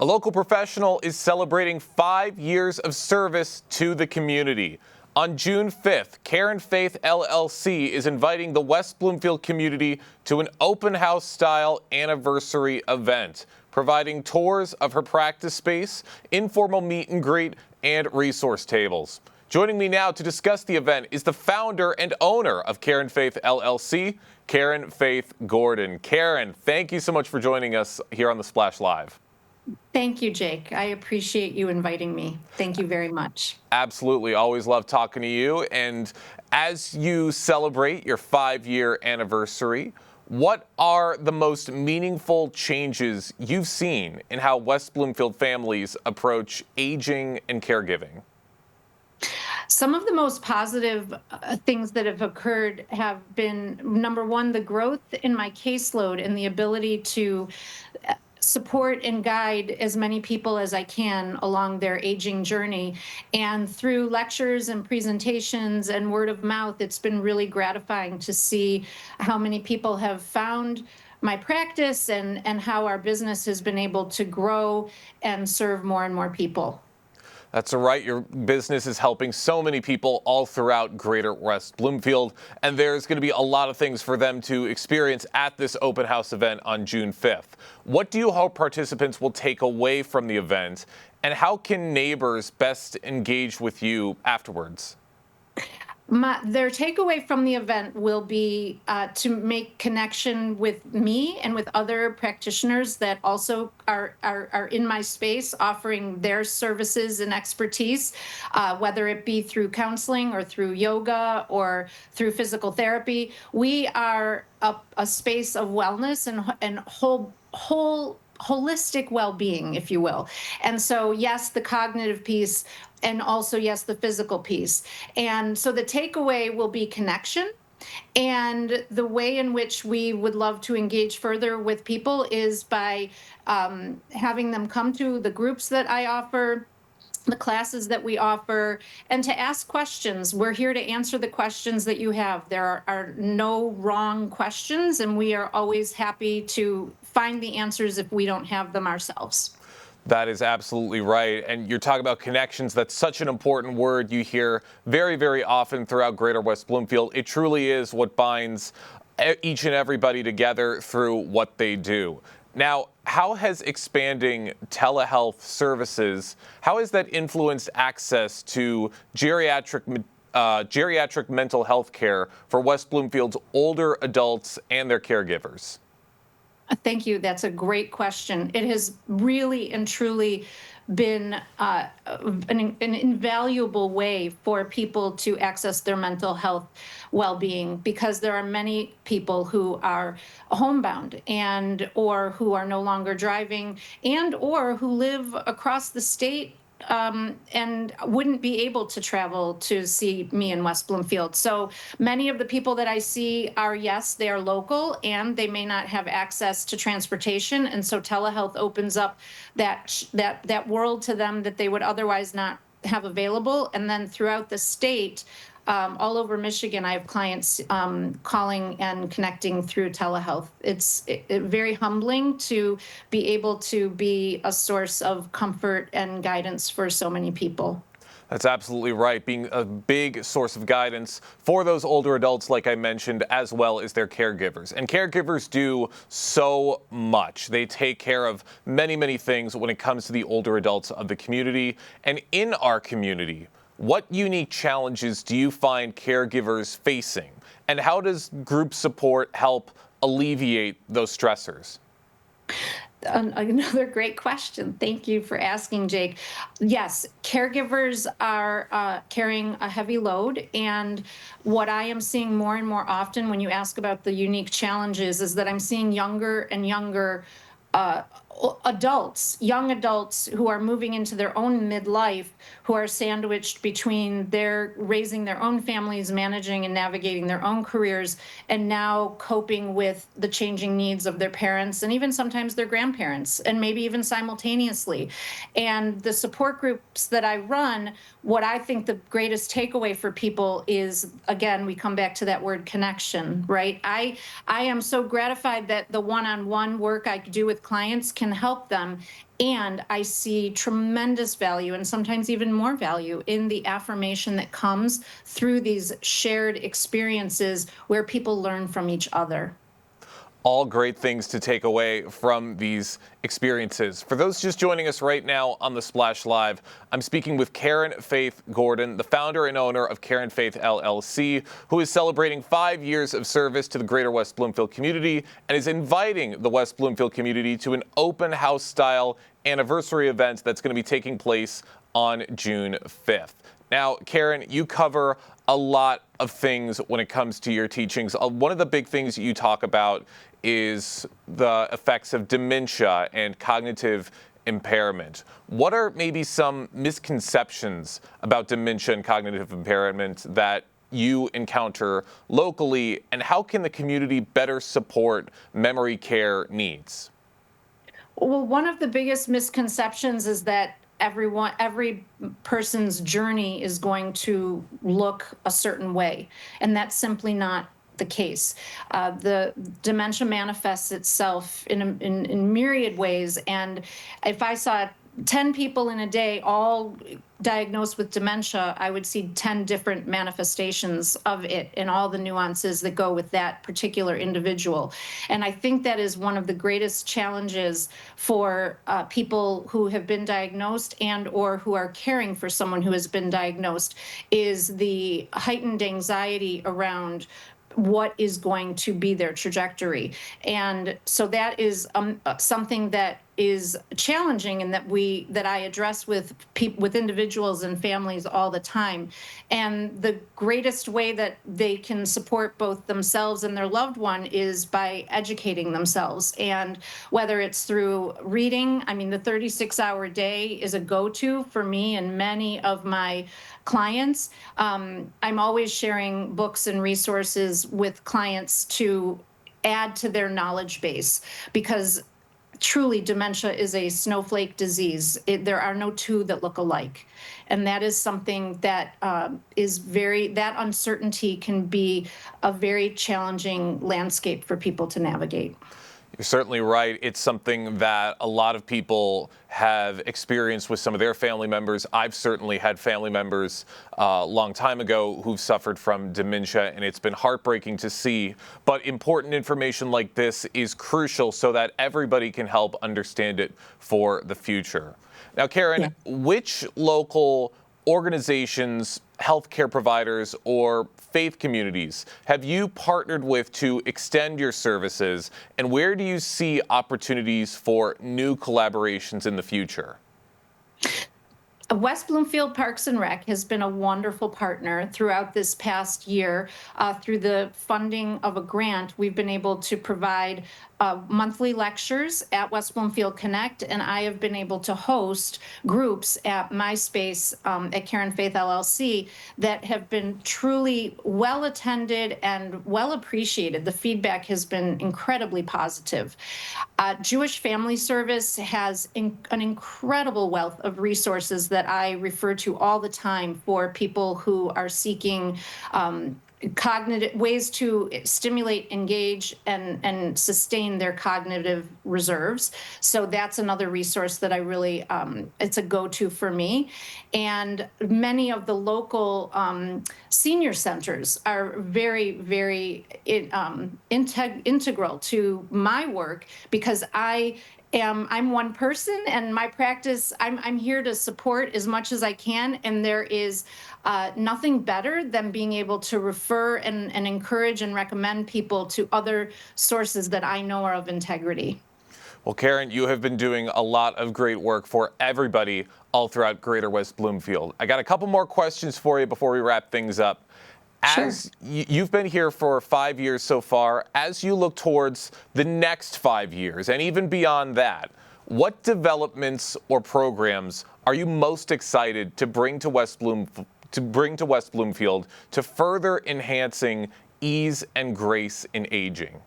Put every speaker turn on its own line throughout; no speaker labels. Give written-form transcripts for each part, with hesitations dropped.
A local professional is celebrating 5 years of service to the community. On June 5th, Care and Faith LLC is inviting the West Bloomfield community to an open house style anniversary event, providing tours of her practice space, informal meet and greet, and resource tables. Joining me now to discuss the event is the founder and owner of Care and Faith LLC, Karen Faith Gordon. Karen, thank you so much for joining us here on the Splash Live.
Thank you, Jake. I appreciate you inviting me. Thank you very much.
Absolutely. Always love talking to you. And as you celebrate your 5-year anniversary, what are the most meaningful changes you've seen in how West Bloomfield families approach aging and caregiving?
Some of the most positive things that have occurred have been, number one, the growth in my caseload and the ability to support and guide as many people as I can along their aging journey. And through lectures and presentations and word of mouth, it's been really gratifying to see how many people have found my practice and how our business has been able to grow and serve more and more people.
That's right. Your business is helping so many people all throughout Greater West Bloomfield, and there's going to be a lot of things for them to experience at this open house event on June 5th. What do you hope participants will take away from the event, and how can neighbors best engage with you afterwards?
Their takeaway from the event will be to make connection with me and with other practitioners that also are in my space offering their services and expertise, whether it be through counseling or through yoga or through physical therapy. We are a space of wellness and holistic well-being, if you will. And so, yes, the cognitive piece, and also, yes, the physical piece. And so the takeaway will be connection. And the way in which we would love to engage further with people is by having them come to the groups that I offer, the classes that we offer, and to ask questions. We're here to answer the questions that you have. There are no wrong questions, and we are always happy to find the answers if we don't have them ourselves.
That is absolutely right. And you're talking about connections. That's such an important word you hear very, very often throughout Greater West Bloomfield. It truly is what binds each and everybody together through what they do. Now, how has expanding telehealth services, how has that influenced access to geriatric mental health care for West Bloomfield's older adults and their caregivers?
Thank you. That's a great question. It has really and truly been an invaluable way for people to access their mental health well-being, because there are many people who are homebound and or who are no longer driving and or who live across the state and wouldn't be able to travel to see me in West Bloomfield. So many of the people that I see are, yes, they are local and they may not have access to transportation. And so telehealth opens up that world to them that they would otherwise not have available. And then throughout the state, all over Michigan, I have clients calling and connecting through telehealth. It's very humbling to be able to be a source of comfort and guidance for so many people.
That's absolutely right. Being a big source of guidance for those older adults, like I mentioned, as well as their caregivers. And caregivers do so much. They take care of many, many things when it comes to the older adults of the community and in our community. What unique challenges do you find caregivers facing, and how does group support help alleviate those stressors?
Another great question. Thank you for asking, Jake. Yes, caregivers are carrying a heavy load. And what I am seeing more and more often when you ask about the unique challenges is that I'm seeing younger and younger young adults who are moving into their own midlife, who are sandwiched between their raising their own families, managing and navigating their own careers, and now coping with the changing needs of their parents and even sometimes their grandparents, and maybe even simultaneously. And the support groups that I run, what I think the greatest takeaway for people is, again, we come back to that word connection, right? I am so gratified that the one-on-one work I do with clients can can help them. And I see tremendous value, and sometimes even more value, in the affirmation that comes through these shared experiences where people learn from each other.
All great things to take away from these experiences. For those just joining us right now on the Splash Live, I'm speaking with Karen Faith Gordon, the founder and owner of Karen Faith LLC, who is celebrating 5 years of service to the greater West Bloomfield community and is inviting the West Bloomfield community to an open house style anniversary event that's going to be taking place on June 5th. Now, Karen, you cover a lot of things when it comes to your teachings. One of the big things you talk about is the effects of dementia and cognitive impairment. What are maybe some misconceptions about dementia and cognitive impairment that you encounter locally, and how can the community better support memory care needs?
Well, one of the biggest misconceptions is that every person's journey is going to look a certain way, and that's simply not the case. The dementia manifests itself in myriad ways, and if I saw 10 people in a day all diagnosed with dementia, I would see 10 different manifestations of it and all the nuances that go with that particular individual. And I think that is one of the greatest challenges for people who have been diagnosed and or who are caring for someone who has been diagnosed, is the heightened anxiety around what is going to be their trajectory. And so that is something that is challenging, and that I address with individuals and families all the time. And the greatest way that they can support both themselves and their loved one is by educating themselves. And whether it's through reading, I mean, the 36-hour day is a go-to for me and many of my clients. I'm always sharing books and resources with clients to add to their knowledge base, because truly dementia is a snowflake disease. There are no two that look alike. And that is something that that uncertainty can be a very challenging landscape for people to navigate.
You're certainly right. It's something that a lot of people have experienced with some of their family members. I've certainly had family members a long time ago who've suffered from dementia, and it's been heartbreaking to see. But important information like this is crucial so that everybody can help understand it for the future. Now, Karen, which local organizations, healthcare providers, or faith communities have you partnered with to extend your services, and where do you see opportunities for new collaborations in the future?
West Bloomfield Parks and Rec has been a wonderful partner throughout this past year. Through the funding of a grant, we've been able to provide monthly lectures at West Bloomfield Connect, and I have been able to host groups at my space at Karen Faith LLC that have been truly well attended and well appreciated. The feedback has been incredibly positive. Jewish Family Service has an incredible wealth of resources that I refer to all the time for people who are seeking cognitive ways to stimulate, engage, and sustain their cognitive reserves. So that's another resource that I really, it's a go-to for me. And many of the local senior centers are very, very integral to my work, because I'm one person, and my practice, I'm here to support as much as I can, and there is nothing better than being able to refer and encourage and recommend people to other sources that I know are of integrity.
Well, Karen, you have been doing a lot of great work for everybody all throughout Greater West Bloomfield. I got a couple more questions for you before we wrap things up. As you've been here for 5 years so far, as you look towards the next 5 years and even beyond that, what developments or programs are you most excited to bring to West Bloomfield to further enhancing ease and grace in aging?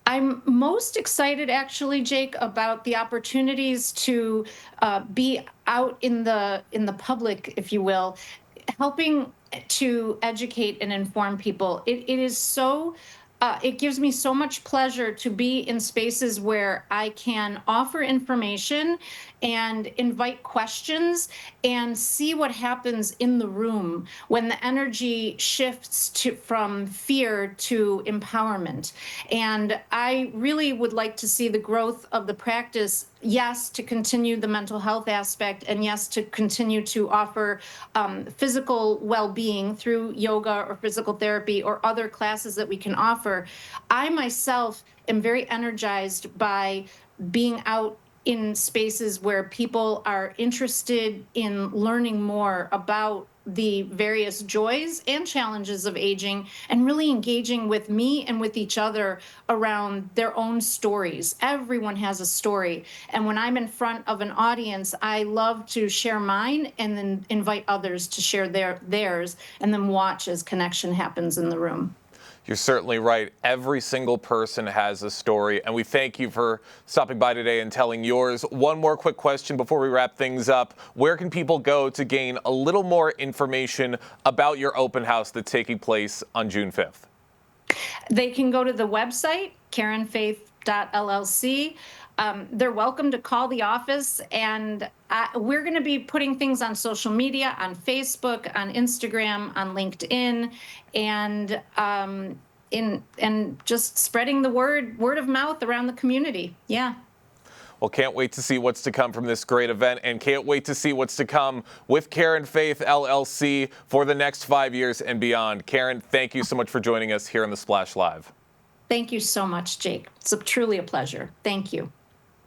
I'm most excited, actually, Jake, about the opportunities to be out in the public, if you will, helping to educate and inform people. It is so It gives me so much pleasure to be in spaces where I can offer information and invite questions and see what happens in the room when the energy shifts from fear to empowerment. And I really would like to see the growth of the practice, yes, to continue the mental health aspect, and yes, to continue to offer physical well-being through yoga or physical therapy or other classes that we can offer. I myself am very energized by being out in spaces where people are interested in learning more about the various joys and challenges of aging and really engaging with me and with each other around their own stories. Everyone has a story. And when I'm in front of an audience, I love to share mine and then invite others to share theirs and then watch as connection happens in the room.
You're certainly right. Every single person has a story, and we thank you for stopping by today and telling yours. One more quick question before we wrap things up. Where can people go to gain a little more information about your open house that's taking place on June 5th?
They can go to the website, karenfaith.llc. They're welcome to call the office, and we're going to be putting things on social media, on Facebook, on Instagram, on LinkedIn, and just spreading the word of mouth around the community. Yeah.
Well, can't wait to see what's to come from this great event, and can't wait to see what's to come with Karen Faith LLC for the next 5 years and beyond. Karen, thank you so much for joining us here on The Splash Live.
Thank you so much, Jake. It's truly a pleasure. Thank you.